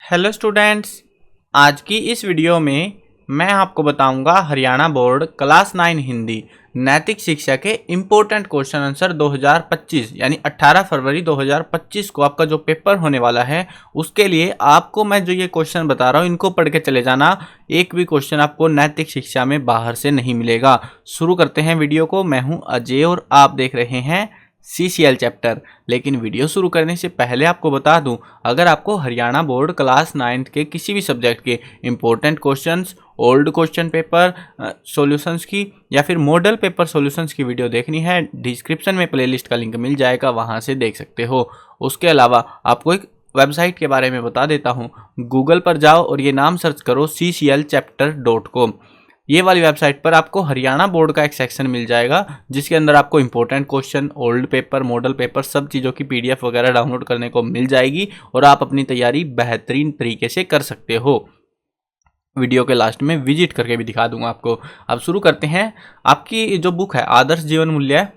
Hello students, आज की इस वीडियो में मैं आपको बताऊंगा हरियाणा बोर्ड क्लास 9 हिंदी नैतिक शिक्षा के इम्पोर्टेंट क्वेश्चन आंसर 2025 यानी 18 फरवरी 2025 को आपका जो पेपर होने वाला है उसके लिए आपको मैं जो ये क्वेश्चन बता रहा हूँ इनको पढ़ के चले जाना। एक भी क्वेश्चन आपको नैतिक शिक्षा में बाहर से नहीं मिलेगा। शुरू करते हैं वीडियो को। मैं हूँ अजय और आप देख रहे हैं CCL चैप्टर। लेकिन वीडियो शुरू करने से पहले आपको बता दूं, अगर आपको हरियाणा बोर्ड क्लास 9 के किसी भी सब्जेक्ट के important questions, old question paper solutions की या फिर मॉडल पेपर सॉल्यूशंस की वीडियो देखनी है, डिस्क्रिप्शन में प्लेलिस्ट का लिंक मिल जाएगा, वहां से देख सकते हो। उसके अलावा आपको एक वेबसाइट के बारे में बता देता हूँ। गूगल पर जाओ और ये नाम सर्च करो cclchapter.com। ये वाली वेबसाइट पर आपको हरियाणा बोर्ड का एक सेक्शन मिल जाएगा जिसके अंदर आपको important question, old paper, model paper सब चीज़ों की PDF वगैरह डाउनलोड करने को मिल जाएगी और आप अपनी तैयारी बेहतरीन तरीके से कर सकते हो। वीडियो के लास्ट में विजिट करके भी दिखा दूंगा आपको। अब शुरू करते हैं। आपकी जो बुक है आदर्श जीवन मूल्य,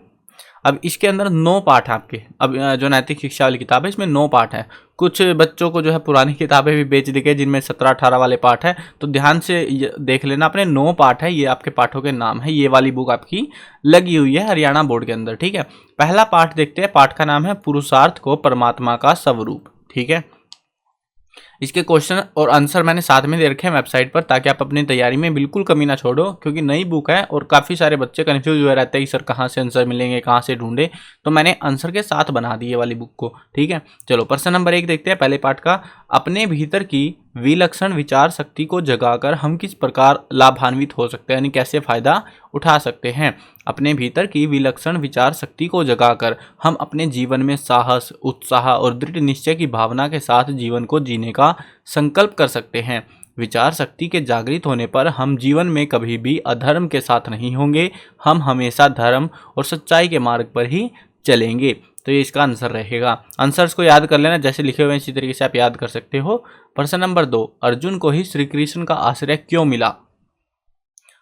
अब इसके अंदर 9 पार्ट हैं आपके। अब जो नैतिक शिक्षा वाली किताब है इसमें 9 पार्ट हैं। कुछ बच्चों को जो है पुरानी किताबें भी बेच दी गई जिनमें 17-18 वाले पार्ट है, तो ध्यान से देख लेना। अपने 9 पार्ट है, ये आपके पाठों के नाम है। ये वाली बुक आपकी लगी हुई है हरियाणा बोर्ड के अंदर, ठीक है। पहला पार्ट देखते हैं। पार्ट का नाम है पुरुषार्थ को परमात्मा का स्वरूप, ठीक है। इसके क्वेश्चन और आंसर मैंने साथ में दे रखे हैं वेबसाइट पर, ताकि आप अपनी तैयारी में बिल्कुल कमी ना छोड़ो, क्योंकि नई बुक है और काफ़ी सारे बच्चे कंफ्यूज हुए रहते हैं कि सर कहाँ से आंसर मिलेंगे, कहाँ से ढूंढे। तो मैंने आंसर के साथ बना दी ये वाली बुक को, ठीक है। चलो प्रश्न नंबर 1 देखते हैं पहले पार्ट का। अपने भीतर की विलक्षण विचार शक्ति को जगाकर हम किस प्रकार लाभान्वित हो सकते हैं, यानी कैसे फायदा उठा सकते हैं। अपने भीतर की विलक्षण विचार शक्ति को जगाकर हम अपने जीवन में साहस, उत्साह और दृढ़ निश्चय की भावना के साथ जीवन को जीने का संकल्प कर सकते हैं। विचार शक्ति के जागृत होने पर हम जीवन में कभी भी अधर्म के साथ नहीं होंगे, हम हमेशा धर्म और सच्चाई के मार्ग पर ही चलेंगे। तो ये इसका आंसर रहेगा। आंसर्स को याद कर लेना, जैसे लिखे हुए हैं इसी तरीके से आप याद कर सकते हो। प्रश्न नंबर 2, अर्जुन को ही श्री कृष्ण का आश्रय क्यों मिला।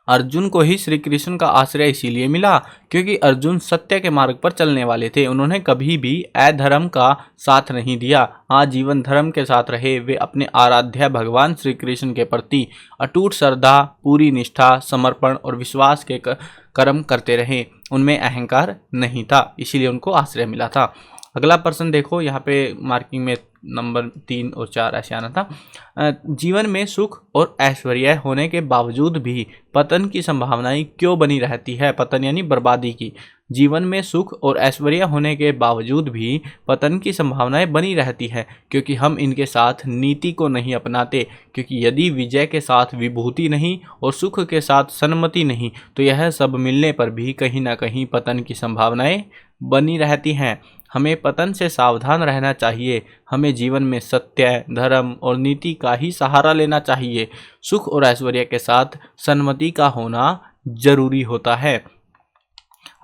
अर्जुन को ही श्री कृष्ण का आश्रय इसीलिए मिला क्योंकि अर्जुन सत्य के मार्ग पर चलने वाले थे। उन्होंने कभी भी अधर्म का साथ नहीं दिया, आजीवन धर्म के साथ रहे। वे अपने आराध्य भगवान श्री कृष्ण के प्रति अटूट श्रद्धा, पूरी निष्ठा, समर्पण और विश्वास के कर्म करते रहे। उनमें अहंकार नहीं था, इसीलिए उनको आश्रय मिला था। अगला प्रश्न देखो, यहाँ पे मार्किंग में नंबर 3 और 4 ऐसे आना था। जीवन में सुख और ऐश्वर्य होने के बावजूद भी पतन की संभावनाएं क्यों बनी रहती है। पतन यानी बर्बादी की। जीवन में सुख और ऐश्वर्य होने के बावजूद भी पतन की संभावनाएं बनी रहती है क्योंकि हम इनके साथ नीति को नहीं अपनाते। क्योंकि यदि विजय के साथ विभूति नहीं और सुख के साथ सन्मति नहीं, तो यह सब मिलने पर भी कहीं ना कहीं पतन की संभावनाएं बनी रहती हैं। हमें पतन से सावधान रहना चाहिए। हमें जीवन में सत्य, धर्म और नीति का ही सहारा लेना चाहिए। सुख और ऐश्वर्य के साथ सन्मति का होना जरूरी होता है।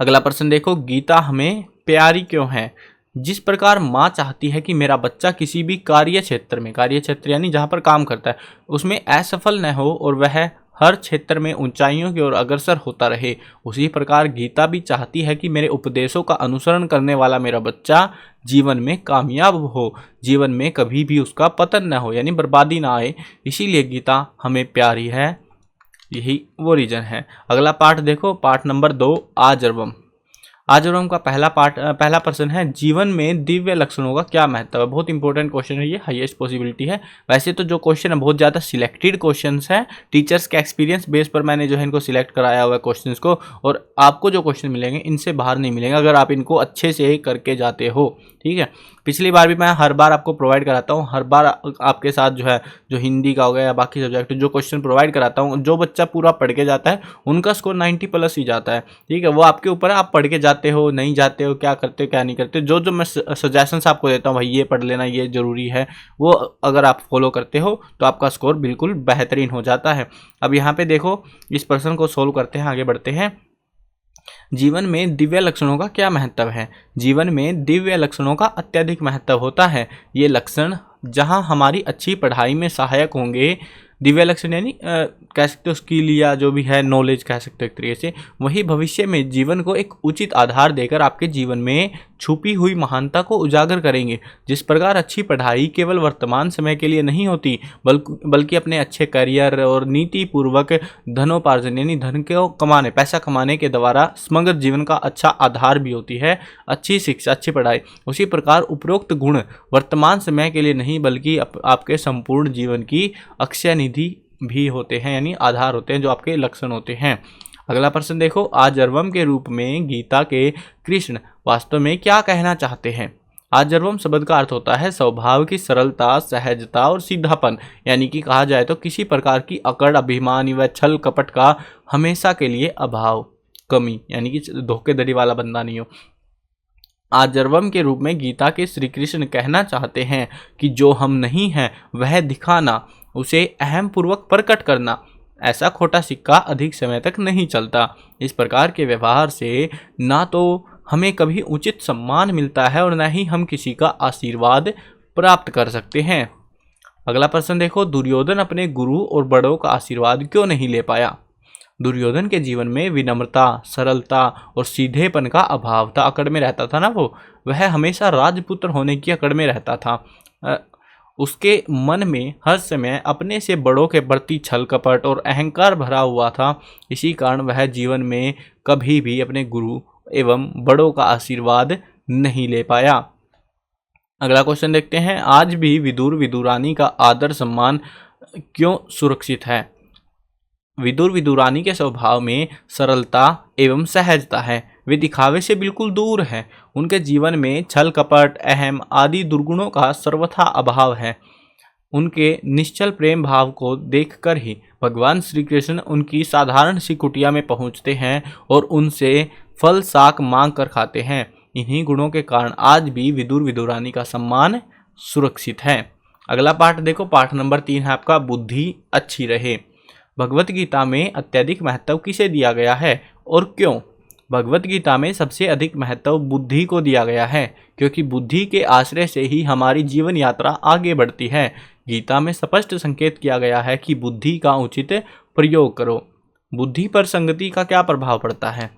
अगला प्रश्न देखो, गीता हमें प्यारी क्यों है। जिस प्रकार माँ चाहती है कि मेरा बच्चा किसी भी कार्य क्षेत्र यानी जहाँ पर काम करता है उसमें असफल न हो और वह हर क्षेत्र में ऊंचाइयों की ओर अग्रसर होता रहे, उसी प्रकार गीता भी चाहती है कि मेरे उपदेशों का अनुसरण करने वाला मेरा बच्चा जीवन में कामयाब हो, जीवन में कभी भी उसका पतन न हो यानी बर्बादी ना आए। इसीलिए गीता हमें प्यारी है, यही वो रीजन है। अगला पार्ट देखो, पार्ट नंबर 2, आजर्वम का पहला प्रश्न है, जीवन में दिव्य लक्षणों का क्या महत्व है। बहुत इंपॉर्टेंट क्वेश्चन है ये, हाईएस्ट पॉसिबिलिटी है। वैसे तो जो क्वेश्चन है बहुत ज़्यादा सिलेक्टेड क्वेश्चंस हैं, टीचर्स के एक्सपीरियंस बेस पर मैंने जो है इनको सिलेक्ट कराया हुआ है क्वेश्चंस को, और आपको जो क्वेश्चन मिलेंगे इनसे बाहर नहीं मिलेंगे अगर आप इनको अच्छे से करके जाते हो, ठीक है। पिछली बार भी मैं हर बार आपको प्रोवाइड कराता हूँ, हर बार आपके साथ जो है जो हिंदी का हो गया या बाकी सब्जेक्ट जो क्वेश्चन प्रोवाइड कराता हूँ, जो बच्चा पूरा पढ़ के जाता है उनका स्कोर 90+ ही जाता है, ठीक है। वो आपके ऊपर है, आप पढ़ के जाते हो नहीं जाते हो, क्या करते हो क्या नहीं करते। जो मैं सजेशंस आपको देता हूँ, भाई ये पढ़ लेना, ये जरूरी है, वो अगर आप फॉलो करते हो तो आपका स्कोर बिल्कुल बेहतरीन हो जाता है। अब यहाँ पे देखो, इस प्रश्न को सोल्व करते हैं, आगे बढ़ते हैं। जीवन में दिव्य लक्षणों का क्या महत्व है। जीवन में दिव्य लक्षणों का अत्यधिक महत्व होता है। ये लक्षण जहां हमारी अच्छी पढ़ाई में सहायक होंगे, दिव्य लक्षण यानी कह सकते हो स्किल या जो भी है नॉलेज कह सकते हो एक तरीके से, वही भविष्य में जीवन को एक उचित आधार देकर आपके जीवन में छुपी हुई महानता को उजागर करेंगे। जिस प्रकार अच्छी पढ़ाई केवल वर्तमान समय के लिए नहीं होती बल्कि अपने अच्छे करियर और नीति पूर्वक धनोपार्जन यानी धन को कमाने, पैसा कमाने के द्वारा समग्र जीवन का अच्छा आधार भी होती है अच्छी शिक्षा, अच्छी पढ़ाई। उसी प्रकार उपरोक्त गुण वर्तमान समय के लिए नहीं बल्कि आपके संपूर्ण जीवन की अक्षय निधि भी होते हैं, यानी आधार होते हैं, जो आपके लक्षण होते हैं। अगला प्रश्न देखो, आजर्वम के रूप में गीता के कृष्ण वास्तव में क्या कहना चाहते हैं? आजर्वम शब्द का अर्थ होता है स्वभाव की सरलता, सहजता और सीधापन, यानी कि कहा जाए तो किसी प्रकार की अकड़, अभिमान व छल कपट का हमेशा के लिए अभाव, कमी, यानी कि धोखेधड़ी वाला बंदा नहीं हो। आजर्वम के रूप में गीता के श्री कृष्ण कहना चाहते हैं कि जो हम नहीं हैं वह दिखाना, उसे अहम पूर्वक प्रकट करना, ऐसा खोटा सिक्का अधिक समय तक नहीं चलता। इस प्रकार के व्यवहार से ना तो हमें कभी उचित सम्मान मिलता है और न ही हम किसी का आशीर्वाद प्राप्त कर सकते हैं। अगला प्रश्न देखो, दुर्योधन अपने गुरु और बड़ों का आशीर्वाद क्यों नहीं ले पाया? दुर्योधन के जीवन में विनम्रता, सरलता और सीधेपन का अभाव था। अकड़ में रहता था ना वह हमेशा राजपुत्र होने की अकड़ में रहता था। उसके मन में हर समय अपने से बड़ों के प्रति छल कपट और अहंकार भरा हुआ था। इसी कारण वह जीवन में कभी भी अपने गुरु एवं बड़ों का आशीर्वाद नहीं ले पाया। अगला क्वेश्चन देखते हैं, आज भी विदुर विदुरानी का आदर सम्मान क्यों सुरक्षित है? विदुर विदुरानी के स्वभाव में सरलता एवं सहजता है। वे दिखावे से बिल्कुल दूर हैं। उनके जीवन में छल कपट, अहम आदि दुर्गुणों का सर्वथा अभाव है। उनके निश्चल प्रेम भाव को देखकर ही भगवान श्री कृष्ण उनकी साधारण सी कुटिया में पहुंचते हैं और उनसे फल साग मांग कर खाते हैं। इन्हीं गुणों के कारण आज भी विदुर विदुरानी का सम्मान सुरक्षित है। अगला पाठ देखो, पाठ नंबर 3 है आपका, बुद्धि अच्छी रहे। भगवत गीता में अत्यधिक महत्व किसे दिया गया है और क्यों? भगवत गीता में सबसे अधिक महत्व बुद्धि को दिया गया है, क्योंकि बुद्धि के आश्रय से ही हमारी जीवन यात्रा आगे बढ़ती है। गीता में स्पष्ट संकेत किया गया है कि बुद्धि का उचित प्रयोग करो। बुद्धि पर संगति का क्या प्रभाव पड़ता है?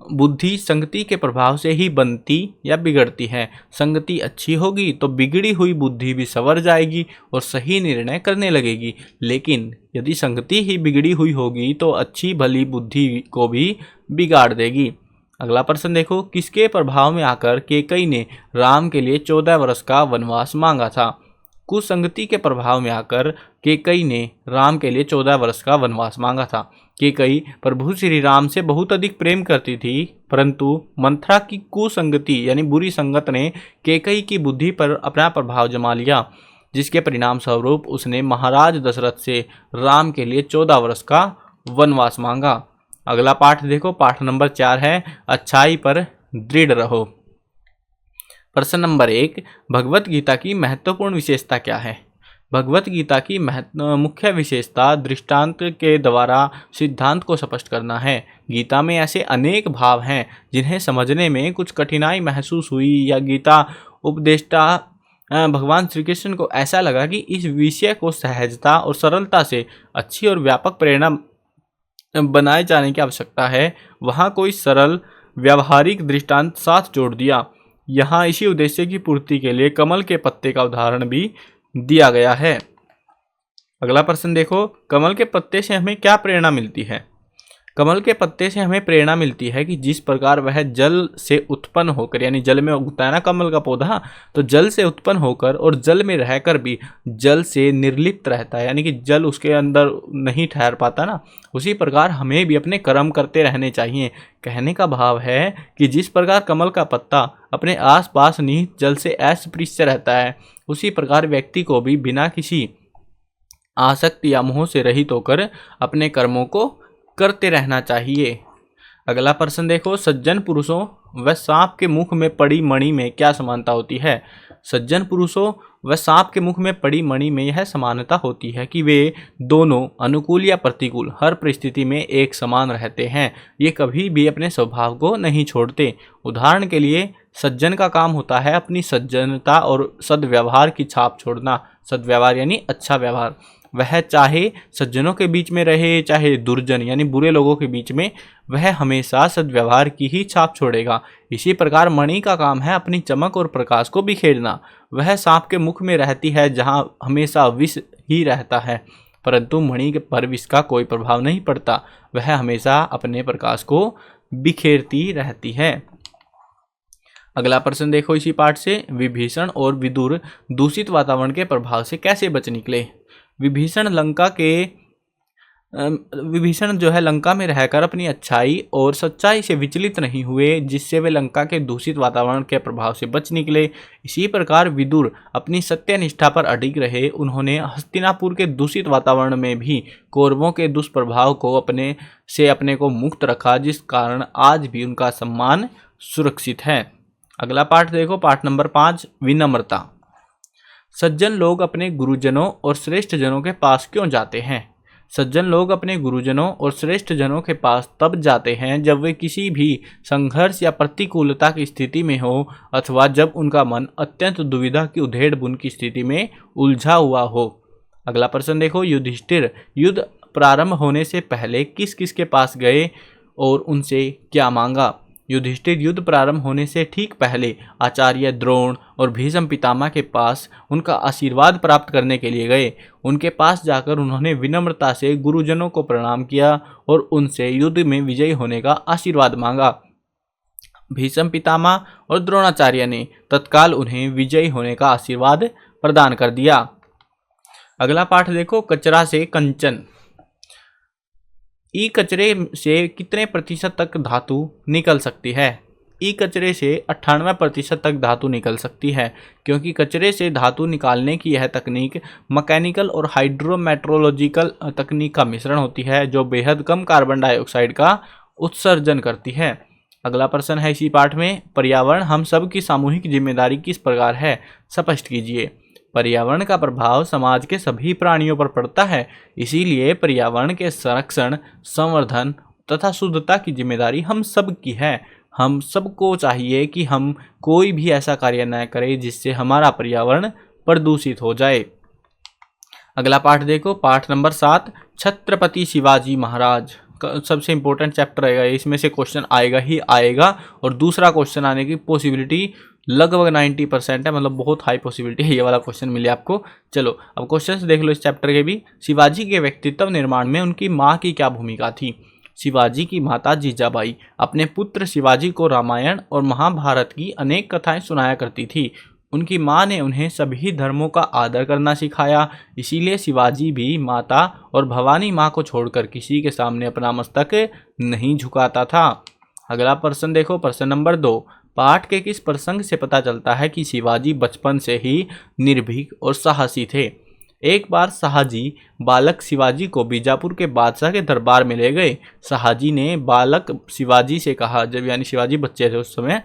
बुद्धि संगति के प्रभाव से ही बनती या बिगड़ती है। संगति अच्छी होगी तो बिगड़ी हुई बुद्धि भी संवर जाएगी और सही निर्णय करने लगेगी, लेकिन यदि संगति ही बिगड़ी हुई होगी तो अच्छी भली बुद्धि को भी बिगाड़ देगी। अगला प्रश्न देखो, किसके प्रभाव में आकर कैकेयी ने राम के लिए 14 वर्ष का वनवास मांगा था? कुसंगति के प्रभाव में आकर कैकेयी ने राम के लिए 14 वर्ष का वनवास मांगा था। कैकेयी प्रभु श्री राम से बहुत अधिक प्रेम करती थी, परंतु मंथरा की कुसंगति यानी बुरी संगत ने कैकेयी की बुद्धि पर अपना प्रभाव जमा लिया, जिसके परिणाम स्वरूप उसने महाराज दशरथ से राम के लिए 14 वर्ष का वनवास मांगा। अगला पाठ देखो, पाठ नंबर 4 है, अच्छाई पर दृढ़ रहो। प्रश्न नंबर 1, भगवत गीता की महत्वपूर्ण विशेषता क्या है? भगवत गीता की मुख्य विशेषता दृष्टांत के द्वारा सिद्धांत को स्पष्ट करना है। गीता में ऐसे अनेक भाव हैं जिन्हें समझने में कुछ कठिनाई महसूस हुई या गीता उपदेष्टा भगवान श्री कृष्ण को ऐसा लगा कि इस विषय को सहजता और सरलता से अच्छी और व्यापक प्रेरणा बनाए जाने की आवश्यकता है, वहाँ कोई सरल व्यावहारिक दृष्टांत साथ जोड़ दिया। यहाँ इसी उद्देश्य की पूर्ति के लिए कमल के पत्ते का उदाहरण भी दिया गया है। अगला प्रश्न देखो, कमल के पत्ते से हमें क्या प्रेरणा मिलती है? कमल के पत्ते से हमें प्रेरणा मिलती है कि जिस प्रकार वह जल से उत्पन्न होकर, यानी जल में उगता है ना कमल का पौधा, तो जल से उत्पन्न होकर और जल में रहकर भी जल से निर्लिप्त रहता है, यानी कि जल उसके अंदर नहीं ठहर पाता ना, उसी प्रकार हमें भी अपने कर्म करते रहने चाहिए। कहने का भाव है कि जिस प्रकार कमल का पत्ता अपने आसपास निहित जल से अस्पृश्य रहता है, उसी प्रकार व्यक्ति को भी बिना किसी आसक्ति या मोह से रहित होकर अपने कर्मों को करते रहना चाहिए। अगला प्रश्न देखो, सज्जन पुरुषों व सांप के मुख में पड़ी मणि में क्या समानता होती है? सज्जन पुरुषों व सांप के मुख में पड़ी मणि में यह समानता होती है कि वे दोनों अनुकूल या प्रतिकूल हर परिस्थिति में एक समान रहते हैं। ये कभी भी अपने स्वभाव को नहीं छोड़ते। उदाहरण के लिए, सज्जन का काम होता है अपनी सज्जनता और सद्व्यवहार की छाप छोड़ना। सद्व्यवहार यानी अच्छा व्यवहार। वह चाहे सज्जनों के बीच में रहे चाहे दुर्जन यानी बुरे लोगों के बीच में, वह हमेशा सद्व्यवहार की ही छाप छोड़ेगा। इसी प्रकार मणि का काम है अपनी चमक और प्रकाश को बिखेरना। वह सांप के मुख में रहती है जहाँ हमेशा विष ही रहता है, परंतु मणि पर विष का कोई प्रभाव नहीं पड़ता, वह हमेशा अपने प्रकाश को बिखेरती रहती है। अगला प्रश्न देखो इसी पाठ से, विभीषण और विदुर दूषित वातावरण के प्रभाव से कैसे बच निकले। विभीषण जो है लंका में रहकर अपनी अच्छाई और सच्चाई से विचलित नहीं हुए, जिससे वे लंका के दूषित वातावरण के प्रभाव से बच निकले। इसी प्रकार विदुर अपनी सत्यनिष्ठा पर अडिग रहे। उन्होंने हस्तिनापुर के दूषित वातावरण में भी कौरवों के दुष्प्रभाव को अपने को मुक्त रखा, जिस कारण आज भी उनका सम्मान सुरक्षित है। अगला पाठ देखो, पाठ नंबर 5, विनम्रता। सज्जन लोग अपने गुरुजनों और श्रेष्ठ जनों के पास क्यों जाते हैं। सज्जन लोग अपने गुरुजनों और श्रेष्ठ जनों के पास तब जाते हैं जब वे किसी भी संघर्ष या प्रतिकूलता की स्थिति में हो, अथवा जब उनका मन अत्यंत दुविधा की उधेड़ बुन की स्थिति में उलझा हुआ हो। अगला प्रश्न देखो, युधिष्ठिर युद्ध प्रारंभ होने से पहले किस किस के पास गए और उनसे क्या मांगा। युधिष्ठिर युद्ध प्रारंभ होने से ठीक पहले आचार्य द्रोण और भीष्म पितामह के पास उनका आशीर्वाद प्राप्त करने के लिए गए। उनके पास जाकर उन्होंने विनम्रता से गुरुजनों को प्रणाम किया और उनसे युद्ध में विजयी होने का आशीर्वाद मांगा। भीष्म पितामह और द्रोणाचार्य ने तत्काल उन्हें विजयी होने का आशीर्वाद प्रदान कर दिया। अगला पाठ देखो, कचरा से कंचन। ई कचरे से कितने प्रतिशत तक धातु निकल सकती है। ई कचरे से 98% तक धातु निकल सकती है, क्योंकि कचरे से धातु निकालने की यह तकनीक मैकेनिकल और हाइड्रोमेट्रोलॉजिकल तकनीक का मिश्रण होती है, जो बेहद कम कार्बन डाइऑक्साइड का उत्सर्जन करती है। अगला प्रश्न है इसी पाठ में, पर्यावरण हम सब की सामूहिक जिम्मेदारी किस प्रकार है, स्पष्ट कीजिए। पर्यावरण का प्रभाव समाज के सभी प्राणियों पर पड़ता है, इसीलिए पर्यावरण के संरक्षण, संवर्धन तथा शुद्धता की जिम्मेदारी हम सब की है। हम सबको चाहिए कि हम कोई भी ऐसा कार्य न करें जिससे हमारा पर्यावरण प्रदूषित हो जाए। अगला पाठ देखो, पाठ नंबर 7, छत्रपति शिवाजी महाराज। सबसे इंपॉर्टेंट चैप्टर रहेगा, इसमें से क्वेश्चन आएगा ही आएगा, और दूसरा क्वेश्चन आने की पॉसिबिलिटी लगभग 90% है, मतलब बहुत हाई पॉसिबिलिटी है ये वाला क्वेश्चन मिले आपको। चलो अब क्वेश्चन देख लो इस चैप्टर के भी। शिवाजी के व्यक्तित्व निर्माण में उनकी माँ की क्या भूमिका थी। शिवाजी की माता जीजाबाई अपने पुत्र शिवाजी को रामायण और महाभारत की अनेक कथाएं सुनाया करती थी। उनकी माँ ने उन्हें सभी धर्मों का आदर करना सिखाया, इसीलिए शिवाजी भी माता और भवानी माँ को छोड़कर किसी के सामने अपना मस्तक नहीं झुकाता था। अगला प्रश्न देखो, प्रश्न नंबर 2, पाठ के किस प्रसंग से पता चलता है कि शिवाजी बचपन से ही निर्भीक और साहसी थे। एक बार शाहजी बालक शिवाजी को बीजापुर के बादशाह के दरबार में ले गए। शाहजी ने बालक शिवाजी से कहा, जब यानी शिवाजी बच्चे थे उस समय,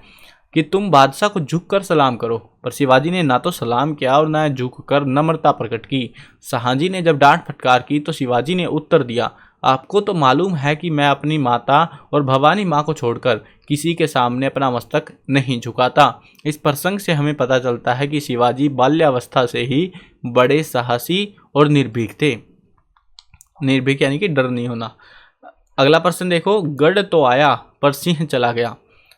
कि तुम बादशाह को झुककर सलाम करो। पर शिवाजी ने ना तो सलाम किया और ना झुककर नम्रता प्रकट की। शाहजी ने जब डांट फटकार की तो शिवाजी ने उत्तर दिया, आपको तो मालूम है कि मैं अपनी माता और भवानी माँ को छोड़कर किसी के सामने अपना मस्तक नहीं झुकाता। इस प्रसंग से हमें पता चलता है कि शिवाजी बाल्यावस्था से ही बड़े साहसी और निर्भीक थे। निर्भीक यानी कि डर नहीं होना। अगला प्रश्न देखो, गढ़ तो आया पर सिंह चला गया।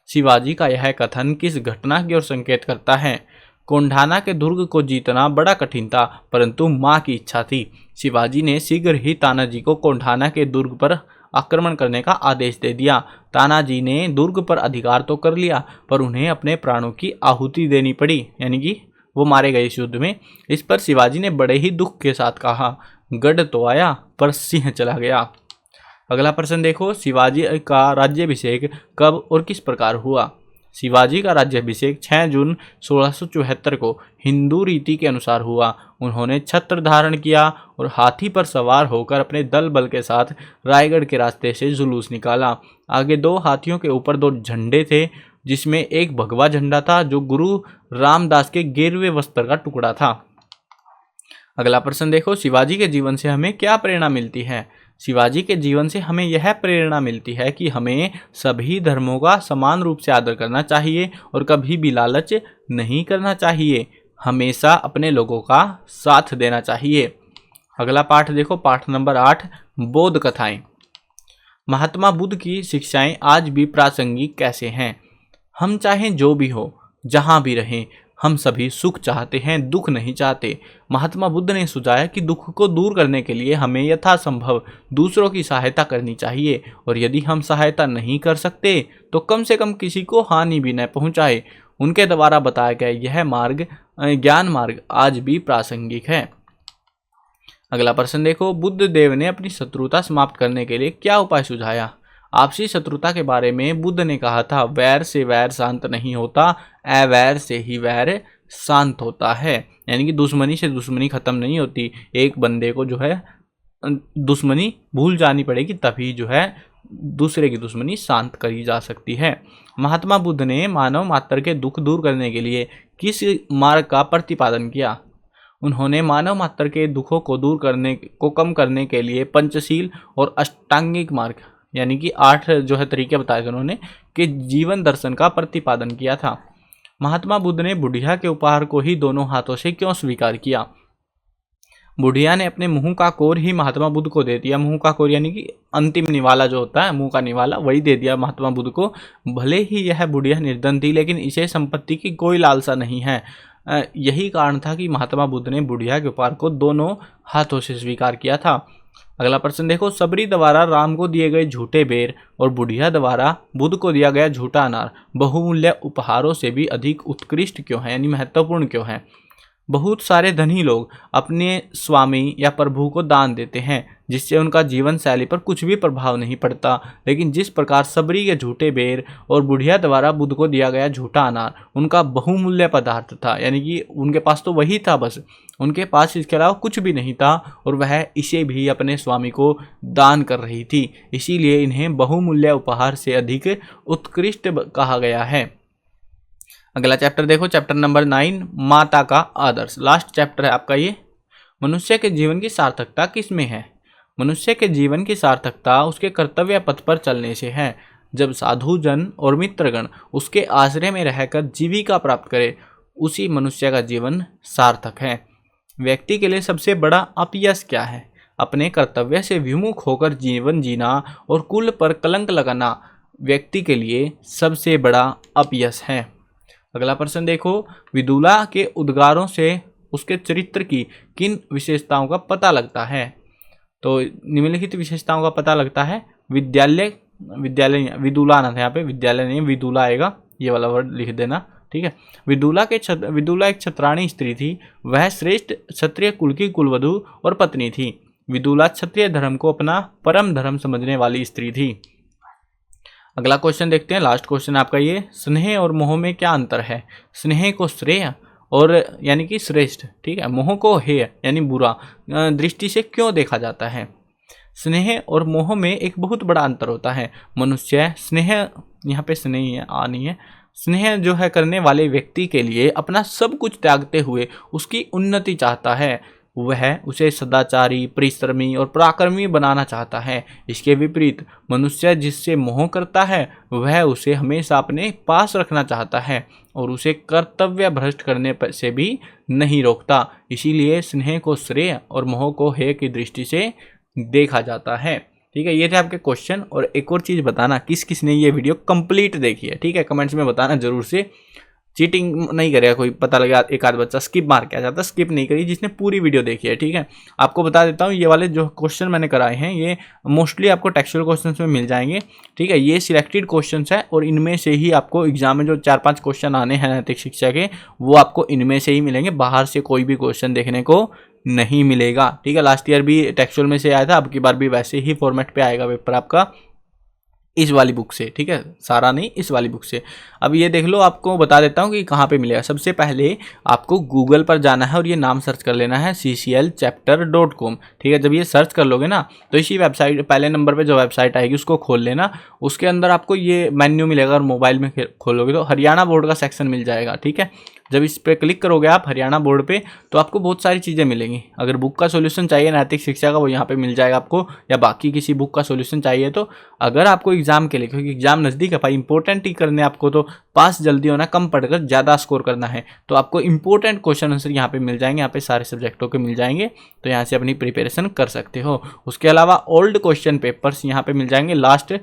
शिवाजी का यह कथन किस घटना की ओर संकेत करता है। कोंढाना के दुर्ग को जीतना बड़ा कठिन था, परंतु माँ की इच्छा थी। शिवाजी ने शीघ्र ही तानाजी को कोंढाना के दुर्ग पर आक्रमण करने का आदेश दे दिया। तानाजी ने दुर्ग पर अधिकार तो कर लिया, पर उन्हें अपने प्राणों की आहुति देनी पड़ी, यानी कि वो मारे गए इस युद्ध में। इस पर शिवाजी ने बड़े ही दुख के साथ कहा, गढ़ तो आया पर सिंह चला गया। अगला प्रश्न देखो, शिवाजी का राज्याभिषेक कब और किस प्रकार हुआ। शिवाजी का राज्याभिषेक 6 जून 1674 को हिंदू रीति के अनुसार हुआ। उन्होंने छत्र धारण किया और हाथी पर सवार होकर अपने दल बल के साथ रायगढ़ के रास्ते से जुलूस निकाला। आगे 2 हाथियों के ऊपर 2 झंडे थे, जिसमें एक भगवा झंडा था जो गुरु रामदास के गेरुए वस्त्र का टुकड़ा था। अगला प्रश्न देखो, शिवाजी के जीवन से हमें क्या प्रेरणा मिलती है। शिवाजी के जीवन से हमें यह प्रेरणा मिलती है कि हमें सभी धर्मों का समान रूप से आदर करना चाहिए और कभी भी लालच नहीं करना चाहिए। हमेशा अपने लोगों का साथ देना चाहिए। अगला पाठ देखो, पाठ नंबर 8, बोध कथाएं। महात्मा बुद्ध की शिक्षाएं आज भी प्रासंगिक कैसे हैं? हम चाहें जो भी हो, जहां भी रहें, हम सभी सुख चाहते हैं, दुख नहीं चाहते। महात्मा बुद्ध ने सुझाया कि दुख को दूर करने के लिए हमें यथासंभव दूसरों की सहायता करनी चाहिए, और यदि हम सहायता नहीं कर सकते तो कम से कम किसी को हानि भी न पहुंचाए। उनके द्वारा बताया गया यह मार्ग, ज्ञान मार्ग, आज भी प्रासंगिक है। अगला प्रश्न देखो, बुद्ध देव ने अपनी शत्रुता समाप्त करने के लिए क्या उपाय सुझाया? आपसी शत्रुता के बारे में बुद्ध ने कहा था, वैर से वैर शांत नहीं होता, अवैर से ही वैर शांत होता है। यानी कि दुश्मनी से दुश्मनी खत्म नहीं होती, एक बंदे को जो है दुश्मनी भूल जानी पड़ेगी, तभी जो है दूसरे की दुश्मनी शांत करी जा सकती है। महात्मा बुद्ध ने मानव मात्र के दुख दूर करने के लिए किस मार्ग का प्रतिपादन किया? उन्होंने मानव मात्र के दुखों को कम करने के लिए पंचशील और अष्टांगिक मार्ग, यानी कि 8 जो है तरीके बताए थे उन्होंने, कि जीवन दर्शन का प्रतिपादन किया था। महात्मा बुद्ध ने बुढ़िया के उपहार को ही दोनों हाथों से क्यों स्वीकार किया? बुढ़िया ने अपने मुंह का कोर ही महात्मा बुद्ध को दे दिया। मुंह का कोर यानी कि अंतिम निवाला जो होता है, मुंह का निवाला, वही दे दिया महात्मा बुद्ध को। भले ही यह बुढ़िया निर्धन थी, लेकिन इसे संपत्ति की कोई लालसा नहीं है। यही कारण था कि महात्मा बुद्ध ने बुढ़िया के उपहार को दोनों हाथों से स्वीकार किया था। अगला प्रश्न देखो, सबरी द्वारा राम को दिए गए झूठे बेर और बुढ़िया द्वारा बुद्ध को दिया गया झूठा अनार बहुमूल्य उपहारों से भी अधिक उत्कृष्ट क्यों है, यानी महत्वपूर्ण क्यों है? बहुत सारे धनी लोग अपने स्वामी या प्रभु को दान देते हैं, जिससे उनका जीवन शैली पर कुछ भी प्रभाव नहीं पड़ता, लेकिन जिस प्रकार सबरी के झूठे बेर और बुढ़िया द्वारा बुद्ध को दिया गया झूठा अनार उनका बहुमूल्य पदार्थ था, यानी कि उनके पास तो वही था, बस उनके पास इसके अलावा कुछ भी नहीं था, और वह इसे भी अपने स्वामी को दान कर रही थी, इसीलिए इन्हें बहुमूल्य उपहार से अधिक उत्कृष्ट कहा गया है। अगला चैप्टर देखो, चैप्टर नंबर 9, माता का आदर्श। लास्ट चैप्टर है आपका ये। मनुष्य के जीवन की सार्थकता किसमें है? मनुष्य के जीवन की सार्थकता उसके कर्तव्य पथ पर चलने से है। जब साधु जन और मित्रगण उसके आश्रय में रहकर जीविका प्राप्त करे, उसी मनुष्य का जीवन सार्थक है। व्यक्ति के लिए सबसे बड़ा अपयश क्या है? अपने कर्तव्य से विमुख होकर जीवन जीना और कुल पर कलंक लगाना व्यक्ति के लिए सबसे बड़ा अपयश है। अगला प्रश्न देखो, विदुला के उद्गारों से उसके चरित्र की किन विशेषताओं का पता लगता है? तो निम्नलिखित विशेषताओं का पता लगता है। विद्यालय विदुला ना था, यहाँ पे विद्यालय नहीं, विदुला आएगा, ये वाला वर्ड लिख देना, ठीक है। विदुला एक क्षत्राणी स्त्री थी। वह श्रेष्ठ क्षत्रिय कुल की कुलवधु और पत्नी थी। विदुला क्षत्रिय धर्म को अपना परम धर्म समझने वाली स्त्री थी। अगला क्वेश्चन देखते हैं, लास्ट क्वेश्चन आपका ये, स्नेह और मोह में क्या अंतर है? स्नेह को श्रेय और यानी कि श्रेष्ठ, ठीक है, मोह को हेय यानी बुरा दृष्टि से क्यों देखा जाता है? स्नेह और मोह में एक बहुत बड़ा अंतर होता है। मनुष्य स्नेह, यहाँ पे स्नेह है, आ नहीं है, स्नेह जो है करने वाले व्यक्ति के लिए अपना सब कुछ त्यागते हुए उसकी उन्नति चाहता है। वह उसे सदाचारी, परिश्रमी और पराक्रमी बनाना चाहता है। इसके विपरीत मनुष्य जिससे मोह करता है वह उसे हमेशा अपने पास रखना चाहता है और उसे कर्तव्य भ्रष्ट करने से भी नहीं रोकता। इसीलिए स्नेह को श्रेय और मोह को हेय की दृष्टि से देखा जाता है। ठीक है, ये थे आपके क्वेश्चन। और एक और चीज़ बताना, किस किस ने ये वीडियो कंप्लीट देखी है, ठीक है, कमेंट्स में बताना जरूर से। चीटिंग नहीं करेगा कोई, पता लगा एक आध बच्चा स्किप मार के आ जाता, स्किप नहीं करी जिसने पूरी वीडियो देखी है। ठीक है, आपको बता देता हूँ ये वाले जो क्वेश्चन मैंने कराए हैं ये मोस्टली आपको टेक्सचुअल क्वेश्चंस में मिल जाएंगे। ठीक है, ये सिलेक्टेड क्वेश्चंस है और इनमें से ही आपको एग्जाम में जो 4-5 क्वेश्चन आने हैं नैतिक शिक्षा के, वो आपको इनमें से ही मिलेंगे, बाहर से कोई भी क्वेश्चन देखने को नहीं मिलेगा। ठीक है, लास्ट ईयर भी टेक्सचुअल में से आया था, अब की बार भी वैसे ही फॉर्मेट पे आएगा पेपर आपका, इस वाली बुक से। ठीक है, सारा नहीं, इस वाली बुक से। अब ये देख लो, आपको बता देता हूँ कि कहाँ पे मिलेगा। सबसे पहले आपको गूगल पर जाना है और ये नाम सर्च कर लेना है cclchapter.com। ठीक है, जब ये सर्च कर लोगे ना तो इसी वेबसाइट, पहले नंबर पे जो वेबसाइट आएगी उसको खोल लेना। उसके अंदर आपको ये मेन्यू मिलेगा और मोबाइल में खोलोगे तो हरियाणा बोर्ड का सेक्शन मिल जाएगा। ठीक है, जब इस पर क्लिक करोगे आप हरियाणा बोर्ड पे तो आपको बहुत सारी चीज़ें मिलेंगी। अगर बुक का सोल्यूशन चाहिए नैतिक शिक्षा का वो यहाँ पे मिल जाएगा आपको, या बाकी किसी बुक का सोल्यूशन चाहिए तो अगर आपको एग्जाम के लिए, क्योंकि एग्जाम नज़दीक है भाई, इंपॉर्टेंट ही करने आपको तो पास जल्दी होना, कम पढ़कर ज़्यादा स्कोर करना है, तो आपको इंपॉर्टेंट क्वेश्चन आंसर यहाँ पे मिल जाएंगे, यहाँ पे सारे सब्जेक्टों के मिल जाएंगे, तो यहाँ से अपनी प्रिपरेशन कर सकते हो। उसके अलावा ओल्ड क्वेश्चन पेपर्स यहाँ पे मिल जाएंगे लास्ट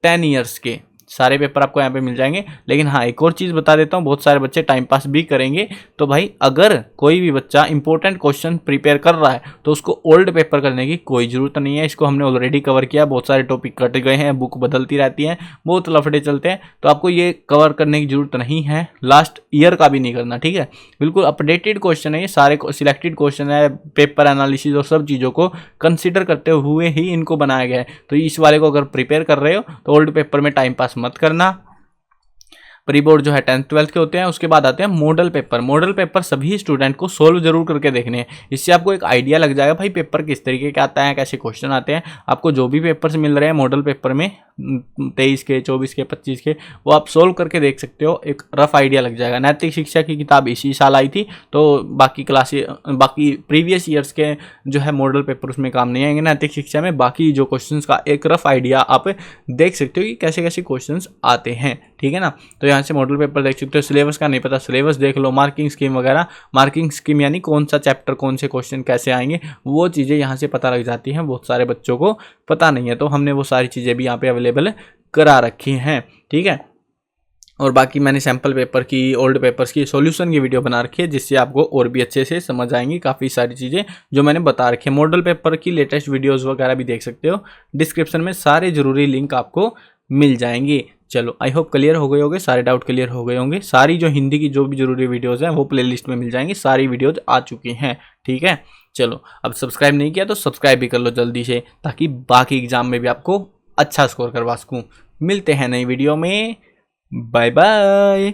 10 ईयर्स के, सारे पेपर आपको यहाँ पे मिल जाएंगे। लेकिन हाँ एक और चीज़ बता देता हूँ, बहुत सारे बच्चे टाइम पास भी करेंगे, तो भाई अगर कोई भी बच्चा इंपॉर्टेंट क्वेश्चन प्रिपेयर कर रहा है तो उसको ओल्ड पेपर करने की कोई ज़रूरत नहीं है। इसको हमने ऑलरेडी कवर किया, बहुत सारे टॉपिक कट गए हैं, बुक बदलती रहती है, बहुत लफड़े चलते हैं, तो आपको ये कवर करने की जरूरत नहीं है, लास्ट ईयर का भी नहीं करना, ठीक है। बिल्कुल अपडेटेड क्वेश्चन है ये, सारे सिलेक्टेड क्वेश्चन है, पेपर एनालिसिस और सब चीज़ों को कंसिडर करते हुए ही इनको बनाया गया है। तो इस वाले को अगर प्रिपेयर कर रहे हो तो ओल्ड पेपर में टाइम पास मत करना। प्री बोर्ड जो है 10th 12th के होते हैं। उसके बाद आते हैं मॉडल पेपर। मॉडल पेपर सभी स्टूडेंट को सोल्व जरूर करके देखने हैं, इससे आपको एक आइडिया लग जाएगा भाई पेपर किस तरीके के आता है, कैसे क्वेश्चन आते हैं। आपको जो भी पेपर्स मिल रहे हैं मॉडल पेपर में 23 के 24 के 25 के, वो आप सोल्व करके देख सकते हो, एक रफ आइडिया लग जाएगा। नैतिक शिक्षा की किताब इसी साल आई थी, तो बाकी बाकी प्रीवियस ईयर्स के जो है मॉडल पेपर उसमें काम नहीं आएंगे नैतिक शिक्षा में। बाकी जो क्वेश्चंस का एक रफ आइडिया आप देख सकते हो कि कैसे कैसे क्वेश्चंस आते हैं, ठीक है ना। तो यहाँ से मॉडल पेपर देख सकते हो। सिलेबस का नहीं पता, सिलेबस देख लो। मार्किंग स्कीम वगैरह, मार्किंग स्कीम यानी कौन सा चैप्टर कौन से क्वेश्चन कैसे आएंगे, वो चीज़ें यहाँ से पता लग जाती हैं। बहुत सारे बच्चों को पता नहीं है, तो हमने वो सारी चीज़ें भी यहाँ पे अवेलेबल करा रखी हैं, ठीक है। और बाकी मैंने सैम्पल पेपर की, ओल्ड पेपर्स की सॉल्यूशन की वीडियो बना रखी है, जिससे आपको और भी अच्छे से समझ आएंगी काफ़ी सारी चीज़ें जो मैंने बता रखी है। मॉडल पेपर की लेटेस्ट वीडियोस वगैरह भी देख सकते हो, डिस्क्रिप्शन में सारे जरूरी लिंक आपको मिल जाएंगे। चलो आई होप क्लियर हो गए होंगे, सारे डाउट क्लियर हो गए होंगे। सारी जो हिंदी की जो भी जरूरी वीडियोज़ हैं वो प्लेलिस्ट में मिल जाएंगी, सारी वीडियोज़ आ चुकी हैं, ठीक है। चलो अब सब्सक्राइब नहीं किया तो सब्सक्राइब भी कर लो जल्दी से, ताकि बाकी एग्जाम में भी आपको अच्छा स्कोर करवा सकूँ। मिलते हैं नई वीडियो में, बाय बाय।